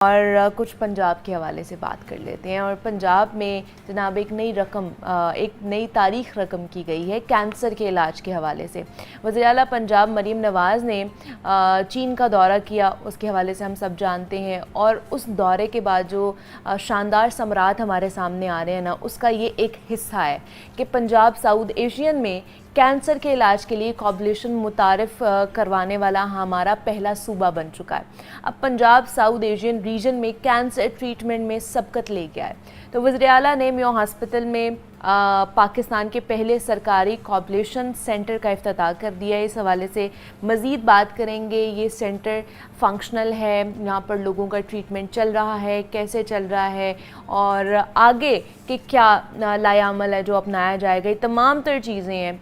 और कुछ पंजाब के हवाले से बात कर लेते हैं। और पंजाब में जनाब एक नई तारीख रकम की गई है कैंसर के इलाज के हवाले से। वज़ीर आला पंजाब मरीम नवाज़ ने चीन का दौरा किया, उसके हवाले से हम सब जानते हैं। और उस दौरे के बाद जो शानदार समरात हमारे सामने आ रहे हैं ना, उसका ये एक हिस्सा है कि पंजाब साउथ एशियन में कैंसर के इलाज के लिए कॉबुलेशन मुतारिफ करवाने वाला हमारा पहला सूबा बन चुका है। अब पंजाब साउथ एशियन रीजन में कैंसर ट्रीटमेंट में सबकत ले गया है। तो वज़ीर आला ने मियां हॉस्पिटल में पाकिस्तान के पहले सरकारी कॉबुलेशन सेंटर का इफ्तिताह कर दिया है। इस हवाले से मज़ीद बात करेंगे। ये सेंटर फंक्शनल है, यहाँ पर लोगों का ट्रीटमेंट चल रहा है, कैसे चल रहा है और आगे के क्या लायामल है जो अपनाया जाएगा, ये तमाम तर चीज़ें हैं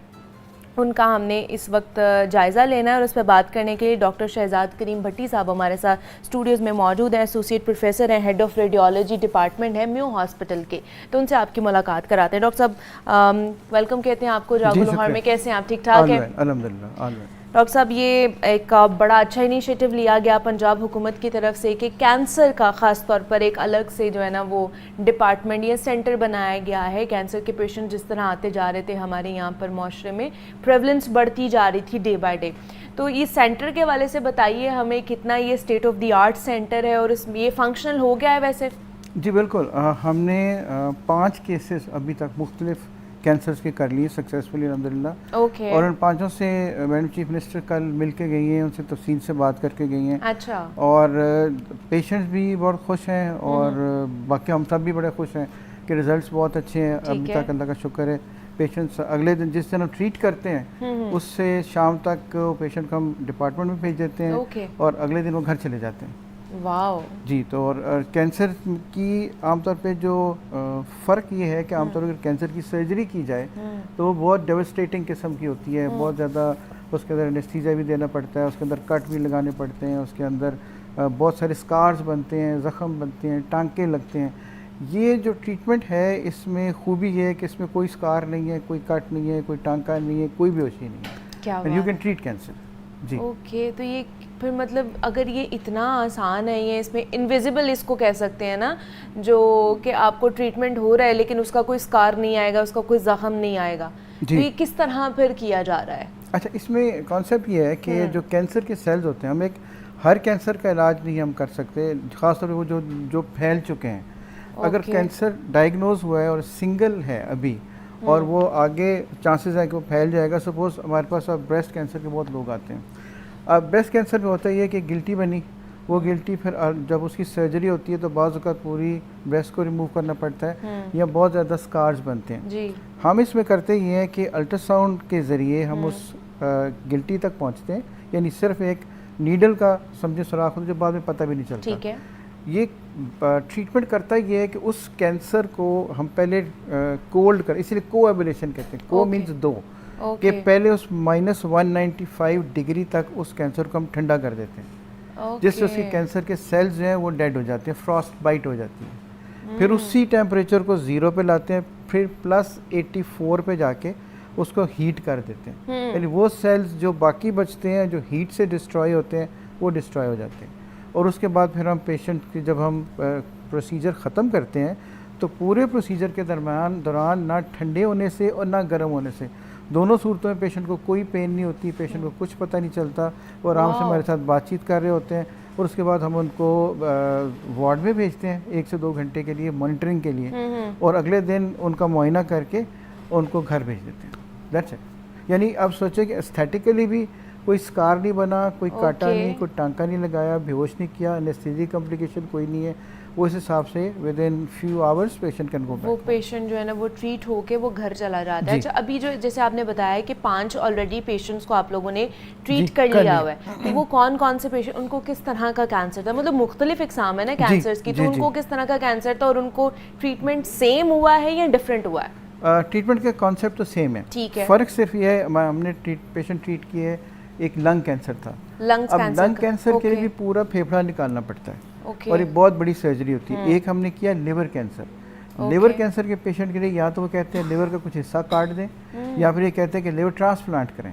उनका हमने इस वक्त जायज़ा लेना है। और उस पर बात करने के लिए डॉक्टर शहजाद करीम भट्टी साहब हमारे साथ स्टूडियोज़ में मौजूद हैं। एसोसिएट प्रोफेसर हैं, हेड ऑफ़ रेडियोलॉजी डिपार्टमेंट है म्यू हॉस्पिटल के। तो उनसे आपकी मुलाकात कराते हैं। डॉक्टर साहब वेलकम कहते हैं आपको जागो लाहौर में। कैसे हैं आप? ठीक ठाक है? अल्हम्दुलिल्लाह। डॉक्टर साहब ये एक बड़ा अच्छा इनिशिएटिव लिया गया पंजाब हुकूमत की तरफ से कि कैंसर का ख़ास तौर पर एक अलग से जो है ना वो डिपार्टमेंट या सेंटर बनाया गया है। कैंसर के पेशेंट जिस तरह आते जा रहे थे हमारे यहाँ पर माशरे में, प्रेवलेंस बढ़ती जा रही थी डे बाय डे। तो इस सेंटर के वाले से बताइए हमें, कितना ये state of the art centre है और इसमें ये फंक्शनल हो गया है वैसे? जी बिल्कुल, हमने 5 केसेस अभी तक मुख्तलिफ कैंसर्स के कर लिए सक्सेसफुली अल्हम्दुलिल्लाह। ओके। और उन 5 से मैडम चीफ मिनिस्टर कल मिल के गई हैं, उनसे तफसील से बात करके गई हैं। अच्छा। और पेशेंट्स भी बहुत खुश हैं और बाकी हम सब भी बड़े खुश हैं कि रिज़ल्ट्स बहुत अच्छे हैं अभी तक, अल्लाह का शुक्र है। पेशेंट्स अगले दिन जिस दिन हम ट्रीट करते हैं उससे शाम तक पेशेंट को हम डिपार्टमेंट में भेज देते हैं और अगले दिन वो घर चले जाते हैं। वाओ जी। तो और कैंसर की आमतौर पे जो फ़र्क ये है कि आमतौर पर कैंसर की सर्जरी की जाए तो वो बहुत डेवस्टेटिंग किस्म की होती है, बहुत ज़्यादा उसके अंदर एनेस्थीसिया भी देना पड़ता है, उसके अंदर कट भी लगाने पड़ते हैं, उसके अंदर बहुत सारे स्कार्स बनते हैं, ज़ख़म बनते हैं, टांके लगते हैं। ये जो ट्रीटमेंट है इसमें खूबी ये है कि इसमें कोई स्कार नहीं है, कोई कट नहीं है, कोई टांका नहीं है, कोई बेहोशी नहीं है। क्या यू कैन ट्रीट कैंसर। जी। ओके। तो ये फिर मतलब अगर ये इतना आसान है, ये इसमें इनविजिबल इसको कह सकते हैं ना, जो कि आपको ट्रीटमेंट हो रहा है लेकिन उसका कोई स्कार नहीं आएगा, उसका कोई ज़ख़म नहीं आएगा, तो ये किस तरह फिर किया जा रहा है? अच्छा, इसमें कॉन्सेप्ट ये है कि जो कैंसर के सेल्स होते हैं, हम हर कैंसर का इलाज नहीं हम कर सकते, ख़ासतौर पर वो जो फैल चुके हैं। अगर कैंसर डायग्नोज हुआ है और सिंगल है अभी और वो आगे चांसेस है कि वो फैल जाएगा। सपोज़ हमारे पास अब ब्रेस्ट कैंसर के बहुत लोग आते हैं। अब ब्रेस्ट कैंसर में होता ही है कि गिल्टी बनी, वो गिल्टी फिर जब उसकी सर्जरी होती है तो बाज़ वक़्त पूरी ब्रेस्ट को रिमूव करना पड़ता है या बहुत ज़्यादा स्कार्स बनते हैं। जी। हम इसमें करते ये हैं कि अल्ट्रासाउंड के ज़रिए हम उस गिल्टी तक पहुँचते हैं, यानी सिर्फ एक नीडल का समझे सुराख होता है जो बाद में पता भी नहीं चलता। ठीक है। ये ट्रीटमेंट करता ये है कि उस कैंसर को हम पहले कोल्ड कर, इसलिए कोएबुलेशन कहते हैं। को मीन्स 2 कि पहले उस -195 डिग्री तक उस कैंसर को हम ठंडा कर देते हैं, जिससे उसके कैंसर के सेल्स जो हैं वो डेड हो जाते हैं, फ्रॉस्ट बाइट हो जाती है। फिर उसी टेम्परेचर को 0 पे लाते हैं, फिर +84 पे जाके उसको हीट कर देते हैं, यानी वो सेल्स जो बाकी बचते हैं जो हीट से डिस्ट्रॉय होते हैं वो डिस्ट्रॉय हो जाते हैं। और उसके बाद फिर हम पेशेंट की जब हम प्रोसीजर ख़त्म करते हैं तो पूरे प्रोसीजर के दौरान ना ठंडे होने से और ना गर्म होने से, दोनों सूरतों में पेशेंट को कोई पेन नहीं होती, पेशेंट को कुछ पता नहीं चलता, वो आराम से हमारे साथ बातचीत कर रहे होते हैं। और उसके बाद हम उनको वार्ड में भेजते हैं 1 से 2 घंटे के लिए मॉनिटरिंग के लिए, और अगले दिन उनका मुआयना करके उनको घर भेज देते हैं। That's it. यानी अब सोचें कि एस्थेटिकली भी कोई स्कार नहीं बना, कोई काटा नहीं, कोई टांका नहीं लगाया, बेहोश नहीं किया, एनेस्थीसिया कॉम्प्लिकेशन कोई नहीं है। वो इस हिसाब से with in few hours patient can go back. वो पेशेंट जो है ना वो ट्रीट होके वो घर चला जाता है। अच्छा, अभी जो जैसे आपने बताया कि 5 ऑलरेडी पेशेंट्स को आप लोगों ने ट्रीट कर लिया हुआ है, तो वो कौन कौन से पेशेंट, उनको किस तरह का कैंसर था? मतलब मुख्तलिफ इकसाम है ना कैंसर्स की, तो उनको किस तरह का कैंसर था और उनको ट्रीटमेंट सेम हुआ है या डिफरेंट हुआ है? ट्रीटमेंट का कॉन्सेप्ट तो सेम है। ठीक है। फ़र्क सिर्फ ये है, हमने पेशेंट ट्रीट किए, एक लंग कैंसर था। लंग कैंसर के लिए भी पूरा फेफड़ा निकालना पड़ता है और एक बहुत बड़ी सर्जरी होती है। एक हमने किया लिवर कैंसर। लिवर कैंसर के पेशेंट के लिए या तो वो कहते हैं लिवर का कुछ हिस्सा काट दें या फिर ये कहते हैं कि लिवर ट्रांसप्लांट करें।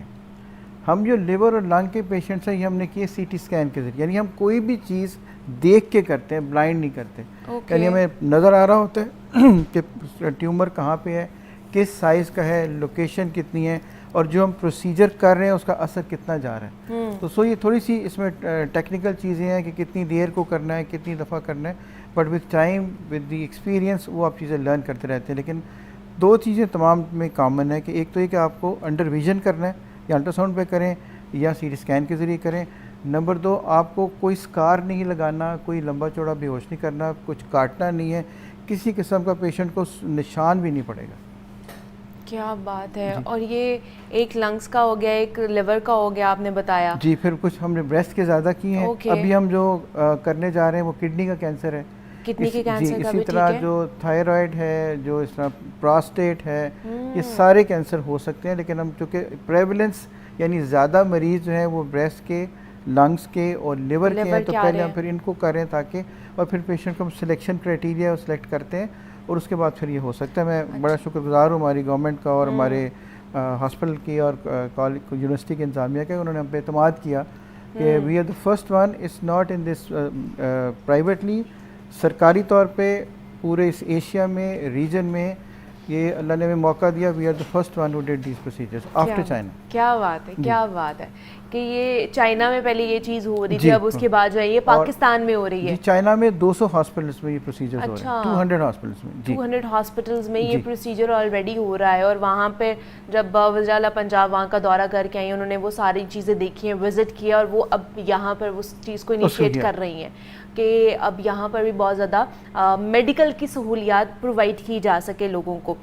हम जो लिवर और लंग के पेशेंट्स हैं ये हमने किए सीटी स्कैन के जरिए, यानी हम कोई भी चीज़ देख के करते हैं, ब्लाइंड नहीं करते। यानी हमें नज़र आ रहा होता है कि ट्यूमर कहाँ पे है, किस साइज़ का है, लोकेशन कितनी है, और जो हम प्रोसीजर कर रहे हैं उसका असर कितना जा रहा है। तो ये थोड़ी सी इसमें टेक्निकल चीज़ें हैं कि कितनी देर को करना है, कितनी दफ़ा करना है, but with time with the experience वो आप चीज़ें लर्न करते रहते हैं। लेकिन दो चीज़ें तमाम में कॉमन है कि एक तो ये कि आपको अंडर विजन करना है, या अल्ट्रासाउंड पे करें या सीटी स्कैन के ज़रिए करें। नंबर 2, आपको कोई स्कार नहीं लगाना, कोई लंबा चौड़ा बेहोश नहीं करना, कुछ काटना नहीं है, किसी किस्म का पेशेंट को निशान भी नहीं पड़ेगा। क्या बात है। और ये एक लंग्स का हो गया, एक लिवर का हो गया आपने बताया जी। फिर कुछ हमने ब्रेस्ट के ज़्यादा किए हैं। अभी हम जो करने जा रहे हैं वो किडनी का कैंसर है, किडनी के कैंसर का भी। इसी तरह जो थायराइड है, जो इस तरह प्रोस्टेट है, ये सारे कैंसर हो सकते हैं। लेकिन हम चूँकि प्रेवलेंस यानी ज़्यादा मरीज़ जो हैं वो ब्रेस्ट के, लंग्स के और लिवर के हैं, तो पहले हम फिर इनको करें ताकि, और फिर पेशेंट को हम सिलेक्शन क्राइटेरिया सेलेक्ट करते हैं और उसके बाद फिर ये हो सकता है। मैं बड़ा शुक्रगुजार हूँ हमारी गवर्नमेंट का और हमारे हॉस्पिटल की और कॉलेज यूनिवर्सिटी के इंतजामिया के, उन्होंने हम पे एतमाद किया कि we are the first one, it's not in this privately, सरकारी तौर पे पूरे इस एशिया में, रीजन में ये अल्लाह ने हमें मौका दिया। We are the first one who did these procedures after China. क्या बात है, क्या बात है कि ये चाइना में पहले ये चीज़ हो रही थी, अब उसके बाद जो है ये पाकिस्तान में हो रही है। चाइना में 200 हॉस्पिटल्स में ये प्रोसीजर्स हो रहे हैं, 200 हॉस्पिटल्स में। 200 हॉस्पिटल्स में ये प्रोसीजर ऑलरेडी हो रहा है। और वहाँ पे जब वज़ीर-ए-आला पंजाब वहाँ का दौरा करके आई, उन्होंने वो सारी चीज़ें देखी हैं, विजिट किया, और वो अब यहाँ पर उस चीज़ को इनिशिएट कर रही हैं कि अब यहाँ पर भी बहुत ज़्यादा मेडिकल की सहूलियात प्रोवाइड की जा सके लोगों को।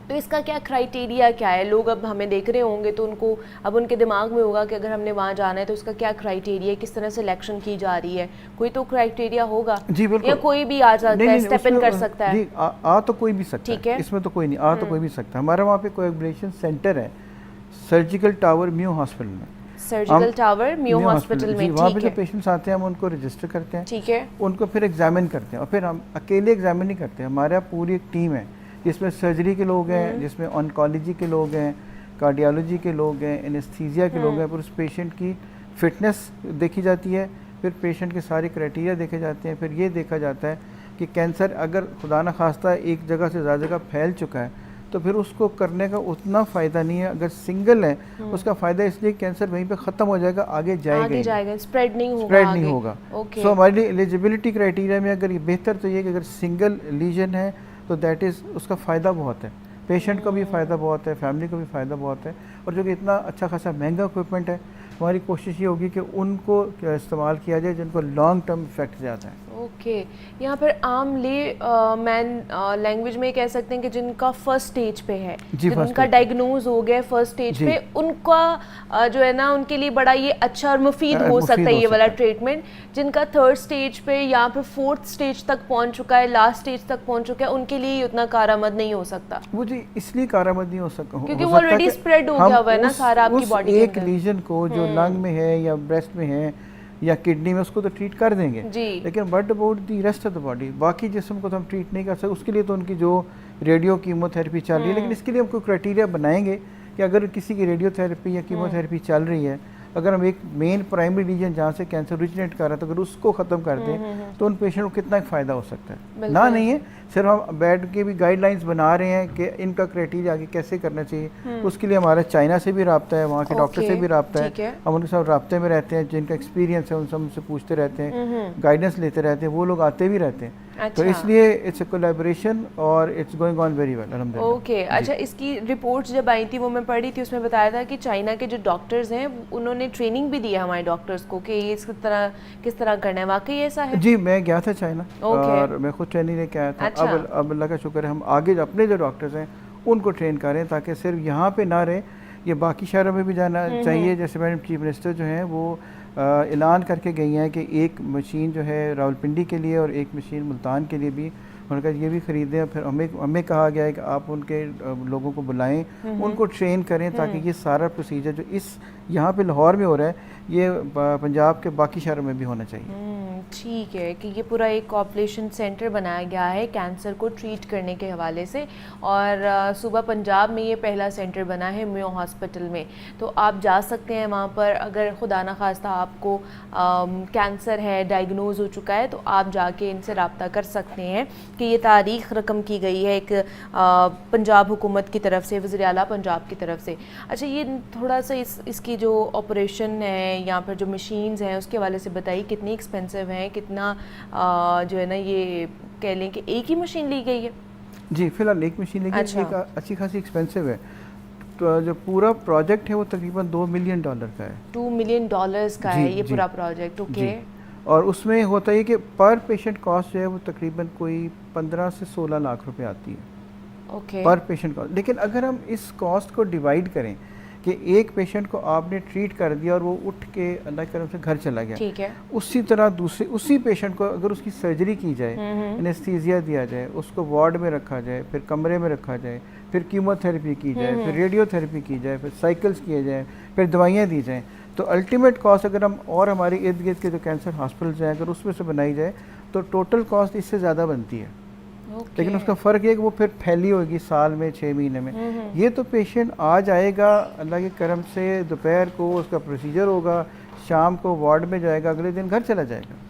तो इसका क्या क्राइटेरिया क्या है? लोग अब हमें देख रहे होंगे तो उनको अब उनके दिमाग में होगा कि अगर हमने वहाँ जाना है तो उसका क्या क्राइटेरिया है, किस तरह सिलेक्शन की जा रही है, कोई तो क्राइटेरिया होगा जी। बिल्कुल, या कोई भी आ सकता है, स्टेप इन कर सकता है। जी, आ तो कोई भी सकता है, ठीक है, इसमें तो कोई नहीं, आ तो कोई भी सकता है। हमारा वहाँ पे कोएगुलेशन सेंटर है सर्जिकल टावर म्यू हॉस्पिटल में, सर्जिकल टावर म्यू हॉस्पिटल में। वहाँ पे जो पेशेंट्स आते हैं हम उनको रजिस्टर करते हैं, ठीक है, उनको फिर एग्जामिन करते हैं। और फिर हम अकेले एग्जामिन नहीं करते, हमारे पूरी एक टीम है जिसमें सर्जरी के लोग हैं, जिसमें ऑन्कोलॉजी के लोग हैं, कार्डियोलॉजी के लोग हैं, एनेस्थीसिया के लोग हैं। फिर उस पेशेंट की फ़िटनेस देखी जाती है, फिर पेशेंट के सारे क्राइटेरिया देखे जाते हैं। फिर ये देखा जाता है कि कैंसर अगर खुदा न खास्ता एक जगह से ज़्यादा जगह फैल चुका है तो फिर उसको करने का उतना फ़ायदा नहीं है। अगर सिंगल है उसका फ़ायदा इसलिए कैंसर वहीं पे ख़त्म हो जाएगा, आगे जाएगा, स्प्रेड नहीं होगा। सो हमारे लिए एलिजिबिलिटी क्राइटेरिया में अगर ये बेहतर तो ये कि अगर सिंगल लीजन है तो दैट इज़ उसका फ़ायदा बहुत है, पेशेंट को भी फ़ायदा बहुत है, फैमिली को भी फ़ायदा बहुत है। और जो कि इतना अच्छा खासा महंगा इक्विपमेंट है, हमारी कोशिश ये होगी कि उनको इस्तेमाल किया जाए जिनको लॉन्ग टर्म इफेक्ट ज़्यादा है। ओके, यहाँ पर आम मैन लैंग्वेज में कह सकते हैं कि जिनका फर्स्ट स्टेज पे है, जिनका डायग्नोज हो गया फर्स्ट स्टेज पे, उनका जो है ना उनके लिए बड़ा ये अच्छा और मुफीद हो सकता है ये वाला ट्रीटमेंट। जिनका थर्ड स्टेज पे या फिर फोर्थ स्टेज तक पहुँच चुका है, लास्ट स्टेज तक पहुँच चुका है, उनके लिए उतना कारआमद नहीं हो सकता। वो जी इसलिए कारआमद नहीं हो सकता क्योंकि वो ऑलरेडी स्प्रेड हो गया हुआ है ना सारा आपकी बॉडी के एक लीजन को जो लंग में है या ब्रेस्ट में है या किडनी में, उसको तो ट्रीट कर देंगे जी। लेकिन what about the rest of the body, बाकी जिस्म को तो हम ट्रीट नहीं कर सकते। उसके लिए तो उनकी जो रेडियो कीमोथेरेपी चल रही है, लेकिन इसके लिए हम कोई क्राइटेरिया बनाएंगे कि अगर किसी की रेडियोथेरेपी या कीमोथेरेपी चल रही है, अगर हम एक मेन प्राइमरी रीजन जहाँ से कैंसर ओरिजिनेट कर रहा है तो अगर उसको ख़त्म कर दें तो उन पेशेंट को कितना फ़ायदा हो सकता है। ना नहीं है, सिर्फ हम बेड के भी गाइडलाइंस बना रहे हैं कि इनका क्राइटेरिया आगे कैसे करना चाहिए। तो उसके लिए हमारा चाइना से भी रब्ता है, वहाँ के डॉक्टर से भी रब्ता है, हम उनके साथ रब्ते में रहते हैं, जिनका एक्सपीरियंस है उनसे हमसे पूछते रहते हैं, गाइडेंस लेते रहते हैं, वो लोग आते भी रहते हैं। तो इसलिए इट्स अ कोलैबोरेशन और it's going on very well अल्हम्दुलिल्लाह। ओके, अच्छा, इसकी रिपोर्ट्स जब आई थी वो मैं पढ़ी थी, उसमें बताया था कि चाइना के जो डॉक्टर्स हैं उन्होंने ट्रेनिंग भी दी है हमारे डॉक्टर्स को कि ये किस तरह करना है। वाकई ऐसा है? जी, मैं गया था चाइना और मैं खुद ट्रेनिंग लेके आया था। अब अल्लाह का शुक्र है हम आगे अपने जो डॉक्टर्स हैं उनको ट्रेन करें ताकि सिर्फ यहाँ पे ना रहे, ये बाकी शहरों में भी जाना चाहिए। जैसे मैडम चीफ मिनिस्टर जो हैं वो ऐलान करके गई हैं कि एक मशीन जो है रावलपिंडी के लिए और एक मशीन मुल्तान के लिए भी उनका ये भी ख़रीदें। फिर हमें कहा गया है कि आप उनके लोगों को बुलाएं, उनको ट्रेन करें ताकि ये सारा प्रोसीजर जो इस यहाँ पे लाहौर में हो रहा है, ये पंजाब के बाकी शहरों में भी होना चाहिए। ठीक है कि ये पूरा एक पॉपुलेशन सेंटर बनाया गया है कैंसर को ट्रीट करने के हवाले से, और सूबा पंजाब में ये पहला सेंटर बना है मेयो हॉस्पिटल में। तो आप जा सकते हैं वहाँ पर, अगर खुदा न खास्ता आपको कैंसर है, डायग्नोज हो चुका है, तो आप जाके इनसे रब्ता कर सकते हैं कि ये तारीख रकम की गई है एक पंजाब हुकूमत की तरफ से, वज़ीर आला पंजाब की तरफ से। अच्छा, ये थोड़ा सा इसकी जो ऑपरेशन है, यहाँ पर जो मशीन्स हैं, उसके हवाले से बताइए, कितनी एक्सपेंसिव हैं, कितना जो है ना, ये कह लें कि एक ही मशीन ली गई है? जी, फिलहाल एक मशीन ली गई। अच्छा। एक अच्छी खासी एक्सपेंसिव है। तो जो पूरा प्रोजेक्ट है वो तकरीबन $2 मिलियन का है। $2 मिलियन का है ये पूरा प्रोजेक्ट। ओके। और उसमें होता है कि पर पेशेंट कॉस्ट जो है वो तकरीबन कोई 15 से 16 लाख रुपए आती है। ओके। पर पेशेंट कॉस्ट। लेकिन अगर हम इस कॉस्ट को डिवाइड करें कि एक पेशेंट को आपने ट्रीट कर दिया और वो उठ के अल्लाह की तरफ से घर चला गया, ठीक है, उसी तरह उसी पेशेंट को अगर उसकी सर्जरी की जाए, एनेस्थीसिया दिया जाए, उसको वार्ड में रखा जाए, फिर कमरे में रखा जाए, फिर कीमोथेरेपी की जाए, फिर रेडियोथेरेपी की जाए, फिर साइकिल्स किए जाए, फिर दवाइयाँ दी जाएँ, तो अल्टीमेट कॉस्ट अगर हम और हमारे इर्द गिर्द के जो कैंसर हॉस्पिटल्स हैं अगर उसमें से बनाई जाए तो टोटल कॉस्ट इससे ज़्यादा बनती है। लेकिन उसका फ़र्क ये है कि वो फिर फैली होगी साल में 6 महीने में। ये तो पेशेंट आ जाएगा अल्लाह के करम से, दोपहर को उसका प्रोसीजर होगा, शाम को वार्ड में जाएगा, अगले दिन घर चला जाएगा।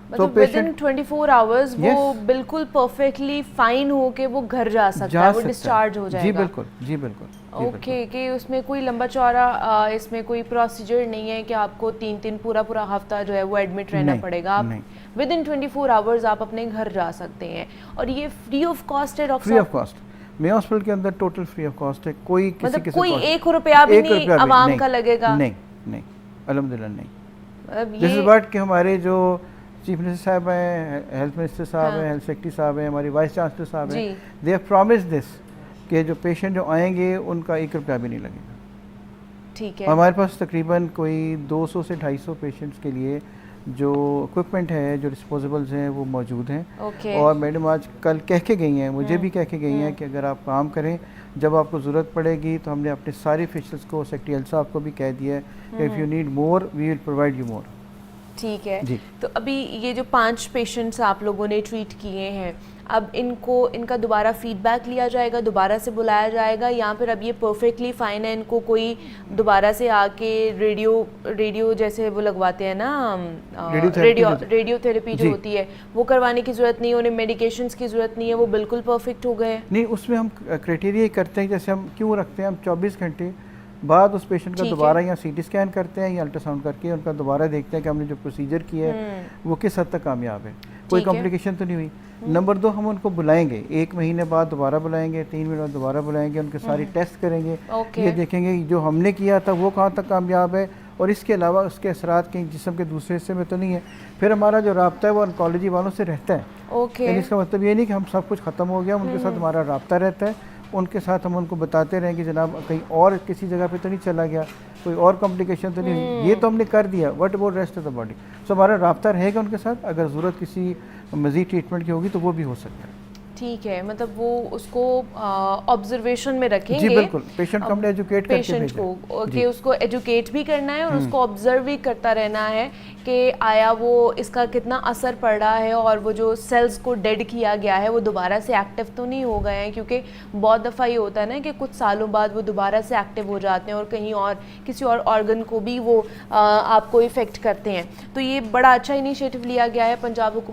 तो विदिन 24 आवर्स वो बिल्कुल परफेक्टली फाइन हो के वो घर जा सकता है, वो डिस्चार्ज हो जाएगा। जी बिल्कुल, जी बिल्कुल। ओके, कि उसमें कोई लंबा चौड़ा इसमें कोई प्रोसीजर नहीं है कि आपको 3 पूरा हफ्ता जो है वो एडमिट रहना पड़ेगा। आप विदिन 24 आवर्स आप अपने घर जा सकते हैं, और ये फ्री ऑफ कॉस्ट है doctor? Free of cost. Mayo hospital के अंदर टोटल फ्री ऑफ कॉस्ट है। कोई किसी मतलब कोई 1 रुपया भी नहीं आवाम का लगेगा? नहीं नहीं, अल्हम्दुलिल्लाह नहीं। दिस इज व्हाट कि हमारे जो चीफ मिनिस्टर साहब हैं, हेल्थ मिनिस्टर साहब हैं, हेल्थ सेक्रेटरी साहब हैं, हमारी वाइस चांसलर साहब हैं, दे हैव प्रॉमिस्ड दिस कि जो पेशेंट जो आएंगे उनका 1 रुपया भी नहीं लगेगा। ठीक है। हमारे पास तकरीबन कोई 200 से 250 पेशेंट्स के लिए जो इक्विपमेंट है, जो डिस्पोजेबल्स हैं वो मौजूद हैं। और मैडम आज कल कह के गई हैं, मुझे भी कह के गई हैं कि अगर आप काम करें, जब आपको ज़रूरत पड़ेगी तो हमने अपने सारे ऑफिशियल्स को, सेक्रेटरी हेल्थ साहब को भी कह दिया है कि if you need more we will provide you more. ठीक है जी। तो अभी ये जो 5 पेशेंट्स आप लोगों ने ट्रीट किए हैं, अब इनका दोबारा फीडबैक लिया जाएगा, दोबारा से बुलाया जाएगा, या फिर अब ये परफेक्टली फाइन है, इनको कोई दोबारा से आके रेडियो जैसे वो लगवाते हैं ना, रेडियोथेरेपी जो होती है वो करवाने की ज़रूरत नहीं है, उन्हें मेडिकेशंस की ज़रूरत नहीं है, वो बिल्कुल परफेक्ट हो गए? नहीं, उसमें हम क्राइटेरिया करते हैं, जैसे हम क्यों रखते हैं, हम 24 घंटे बाद उस पेशेंट का दोबारा या सीटी स्कैन करते हैं या अल्ट्रासाउंड करके उनका दोबारा देखते हैं कि हमने जो प्रोसीजर किया है वो किस हद तक कामयाब है, कोई कॉम्प्लिकेशन तो नहीं हुई। नंबर 2, हम उनको बुलाएंगे 1 महीने बाद, दोबारा बुलाएंगे 3 महीने बाद, दोबारा बुलाएंगे, उनके सारी टेस्ट करेंगे, ये देखेंगे जो हमने किया था वो कहाँ तक कामयाब है और इसके अलावा उसके असरात कहीं जिस्म के दूसरे हिस्से में तो नहीं है। फिर हमारा जो राब्ता है वो ऑन्कोलॉजी वालों से रहता है। यानी इसका मतलब ये नहीं कि हम सब कुछ ख़त्म हो गया, उनके साथ हमारा राब्ता रहता है, उनके साथ हम उनको बताते रहें कि जनाब कहीं और किसी जगह पे तो नहीं चला गया, कोई और कॉम्प्लिकेशन तो नहीं हुई, ये तो हमने कर दिया, what about rest of the body. So हमारा राब्ता रहेगा उनके साथ, अगर ज़रूरत किसी मज़ीद ट्रीटमेंट की होगी तो वो भी हो सकता है। ठीक है, मतलब वो उसको ऑब्जर्वेशन में रखेंगे। जी बिल्कुल, पेशेंट को हमने एजुकेट करके पेशेंट को कि उसको एजुकेट भी करना है और उसको ऑब्जर्व भी करता रहना है कि आया वो इसका कितना असर पड़ रहा है और वो जो सेल्स को डेड किया गया है वो दोबारा से एक्टिव तो नहीं हो गए हैं, क्योंकि बहुत दफ़ा ये होता है ना कि कुछ सालों बाद वो दोबारा से एक्टिव हो जाते हैं और कहीं और किसी और ऑर्गन को भी वो आपको इफ़ेक्ट करते हैं। तो ये बड़ा अच्छा इनिशिएटिव लिया गया है पंजाब हुकूमत